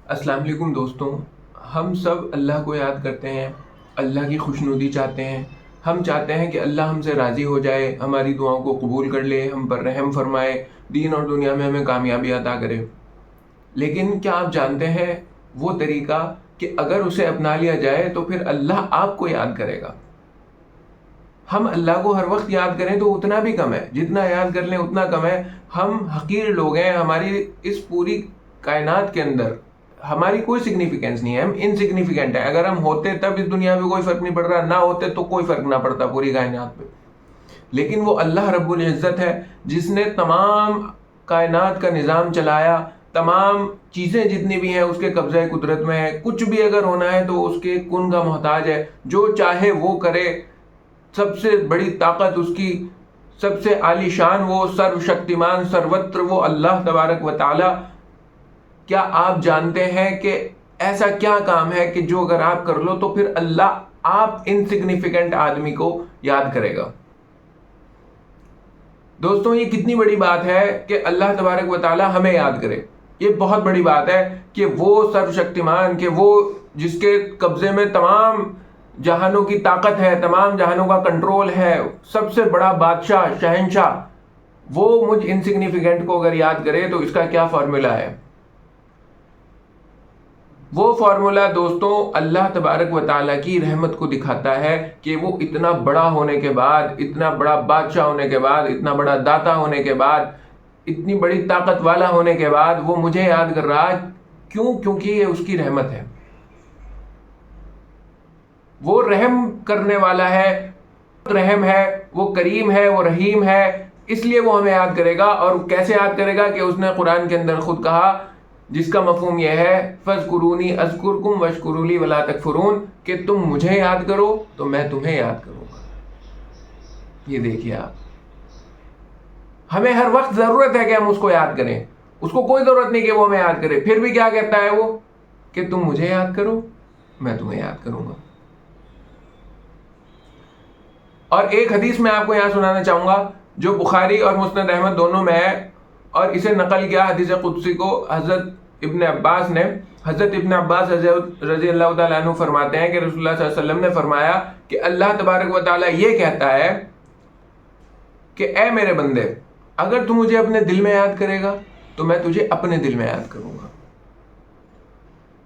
السلام علیکم دوستوں. ہم سب اللہ کو یاد کرتے ہیں, اللہ کی خوشنودی چاہتے ہیں. ہم چاہتے ہیں کہ اللہ ہم سے راضی ہو جائے, ہماری دعاؤں کو قبول کر لے, ہم پر رحم فرمائے, دین اور دنیا میں ہمیں کامیابی عطا کرے. لیکن کیا آپ جانتے ہیں وہ طریقہ کہ اگر اسے اپنا لیا جائے تو پھر اللہ آپ کو یاد کرے گا. ہم اللہ کو ہر وقت یاد کریں تو اتنا بھی کم ہے, جتنا یاد کر لیں اتنا کم ہے. ہم حقیر لوگ ہیں, ہماری اس پوری کائنات کے اندر ہماری کوئی سگنیفیکینس نہیں ہے, ہم انسگنیفیکینٹ ہیں. اگر ہم ہوتے تب اس دنیا میں کوئی فرق نہیں پڑ رہا, نہ ہوتے تو کوئی فرق نہ پڑتا پوری کائنات پہ. لیکن وہ اللہ رب العزت ہے جس نے تمام کائنات کا نظام چلایا, تمام چیزیں جتنی بھی ہیں اس کے قبضہ قدرت میں ہے. کچھ بھی اگر ہونا ہے تو اس کے کن کا محتاج ہے, جو چاہے وہ کرے. سب سے بڑی طاقت اس کی, سب سے عالی شان وہ, سرو شکتیمان سروتر وہ اللہ تبارک و تعالی. کیا آپ جانتے ہیں کہ ایسا کیا کام ہے کہ جو اگر آپ کر لو تو پھر اللہ آپ انسگنیفیکنٹ آدمی کو یاد کرے گا؟ دوستوں, یہ کتنی بڑی بات ہے کہ اللہ تبارک و تعالی ہمیں یاد کرے. یہ بہت بڑی بات ہے کہ وہ سرو شکتیمان, کہ وہ جس کے قبضے میں تمام جہانوں کی طاقت ہے, تمام جہانوں کا کنٹرول ہے, سب سے بڑا بادشاہ شہنشاہ, وہ مجھ انسگنیفیکنٹ کو اگر یاد کرے تو اس کا کیا فارمولا ہے؟ وہ فارمولا دوستوں اللہ تبارک و تعالیٰ کی رحمت کو دکھاتا ہے کہ وہ اتنا بڑا ہونے کے بعد, اتنا بڑا بادشاہ ہونے کے بعد, اتنا بڑا داتا ہونے کے بعد, اتنی بڑی طاقت والا ہونے کے بعد وہ مجھے یاد کر رہا. کیوں؟ کیونکہ یہ اس کی رحمت ہے. وہ رحم کرنے والا ہے, رحم ہے, وہ کریم ہے, وہ رحیم ہے, اس لیے وہ ہمیں یاد کرے گا. اور کیسے یاد کرے گا؟ کہ اس نے قرآن کے اندر خود کہا, جس کا مفہوم یہ ہے فَاذْكُرُونِي أَذْكُرْكُمْ وَاشْكُرُوا لِي وَلَا تَكْفُرُونَ, کہ تم مجھے یاد کرو تو میں تمہیں یاد کروں گا. یہ دیکھیے آپ, ہمیں ہر وقت ضرورت ہے کہ ہم اس کو یاد کریں. اس کو کوئی ضرورت نہیں کہ وہ ہمیں یاد کرے, پھر بھی کیا کہتا ہے وہ کہ تم مجھے یاد کرو میں تمہیں یاد کروں گا. اور ایک حدیث میں آپ کو یہاں سنانا چاہوں گا جو بخاری اور مسند احمد دونوں میں ہے, اور اسے نقل کیا حدیث قدسی کو حضرت ابن عباس نے. حضرت ابن عباس رضی اللہ تعالیٰ عنہ فرماتے ہیں کہ رسول اللہ صلی اللہ علیہ وسلم نے فرمایا کہ اللہ تبارک و تعالیٰ یہ کہتا ہے کہ اے میرے بندے, اگر تو مجھے اپنے دل میں یاد کرے گا تو میں تجھے اپنے دل میں یاد کروں گا.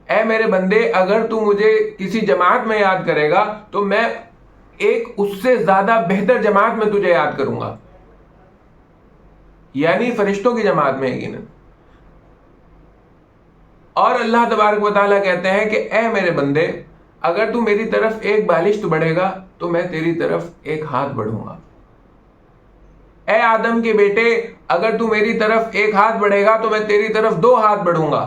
اے میرے بندے, اگر تو مجھے کسی جماعت میں یاد کرے گا تو میں ایک اس سے زیادہ بہتر جماعت میں تجھے یاد کروں گا, یعنی فرشتوں کی جماعت میں یقیناً. اور اللہ تبارک و تعالیٰ کہتے ہیں کہ اے میرے بندے, اگر تو میری طرف ایک بالشت بڑھے گا تو میں تیری طرف ایک ہاتھ بڑھوں گا. اے آدم کے بیٹے, اگر تو میری طرف ایک ہاتھ بڑھے گا تو میں تیری طرف 2 ہاتھ بڑھوں گا.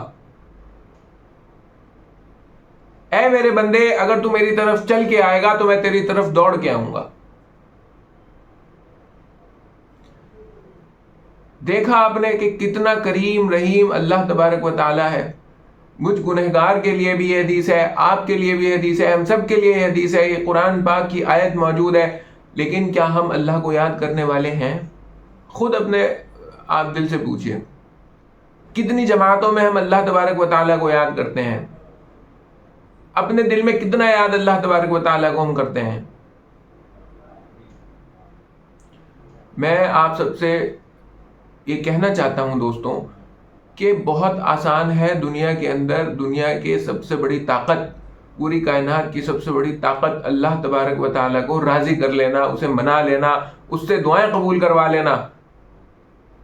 اے میرے بندے, اگر تو میری طرف چل کے آئے گا تو میں تیری طرف دوڑ کے آؤں گا. دیکھا آپ نے کہ کتنا کریم رحیم اللہ تبارک و تعالیٰ ہے. مجھ گنہگار کے لیے بھی یہ حدیث ہے, آپ کے لیے بھی یہ حدیث ہے, ہم سب کے لیے یہ حدیث ہے, یہ قرآن پاک کی آیت موجود ہے. لیکن کیا ہم اللہ کو یاد کرنے والے ہیں؟ خود اپنے آپ دل سے پوچھئے, کتنی جماعتوں میں ہم اللہ تبارک و تعالیٰ کو یاد کرتے ہیں؟ اپنے دل میں کتنا یاد اللہ تبارک و تعالیٰ کو ہم کرتے ہیں؟ میں آپ سب سے یہ کہنا چاہتا ہوں دوستوں کہ بہت آسان ہے دنیا کے اندر, دنیا کے سب سے بڑی طاقت, پوری کائنات کی سب سے بڑی طاقت اللہ تبارک و تعالیٰ کو راضی کر لینا, اسے منا لینا, اس سے دعائیں قبول کروا لینا.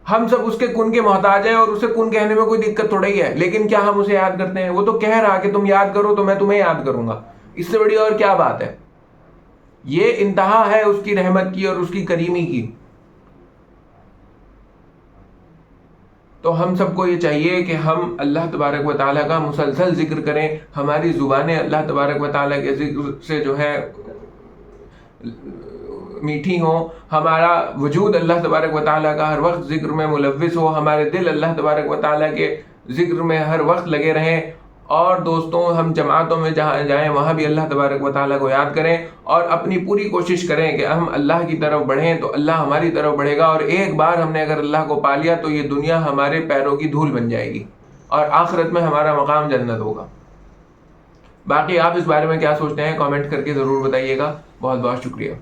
ہم سب اس کے کن کے محتاج ہیں, اور اسے کن کہنے میں کوئی دقت تھوڑا ہی ہے. لیکن کیا ہم اسے یاد کرتے ہیں؟ وہ تو کہہ رہا کہ تم یاد کرو تو میں تمہیں یاد کروں گا. اس سے بڑی اور کیا بات ہے؟ یہ انتہا ہے اس کی رحمت کی اور اس کی کریمی کی. تو ہم سب کو یہ چاہیے کہ ہم اللہ تبارک و تعالیٰ کا مسلسل ذکر کریں. ہماری زبانیں اللہ تبارک و تعالیٰ کے ذکر سے جو ہے میٹھی ہوں, ہمارا وجود اللہ تبارک و تعالیٰ کا ہر وقت ذکر میں ملوث ہو, ہمارے دل اللہ تبارک و تعالیٰ کے ذکر میں ہر وقت لگے رہیں. اور دوستوں, ہم جماعتوں میں جہاں جائیں وہاں بھی اللہ تبارک و تعالیٰ کو یاد کریں, اور اپنی پوری کوشش کریں کہ ہم اللہ کی طرف بڑھیں تو اللہ ہماری طرف بڑھے گا. اور ایک بار ہم نے اگر اللہ کو پا لیا تو یہ دنیا ہمارے پیروں کی دھول بن جائے گی. اور آخرت میں ہمارا مقام جنت ہوگا. باقی آپ اس بارے میں کیا سوچتے ہیں کامنٹ کر کے ضرور بتائیے گا. بہت بہت شکریہ.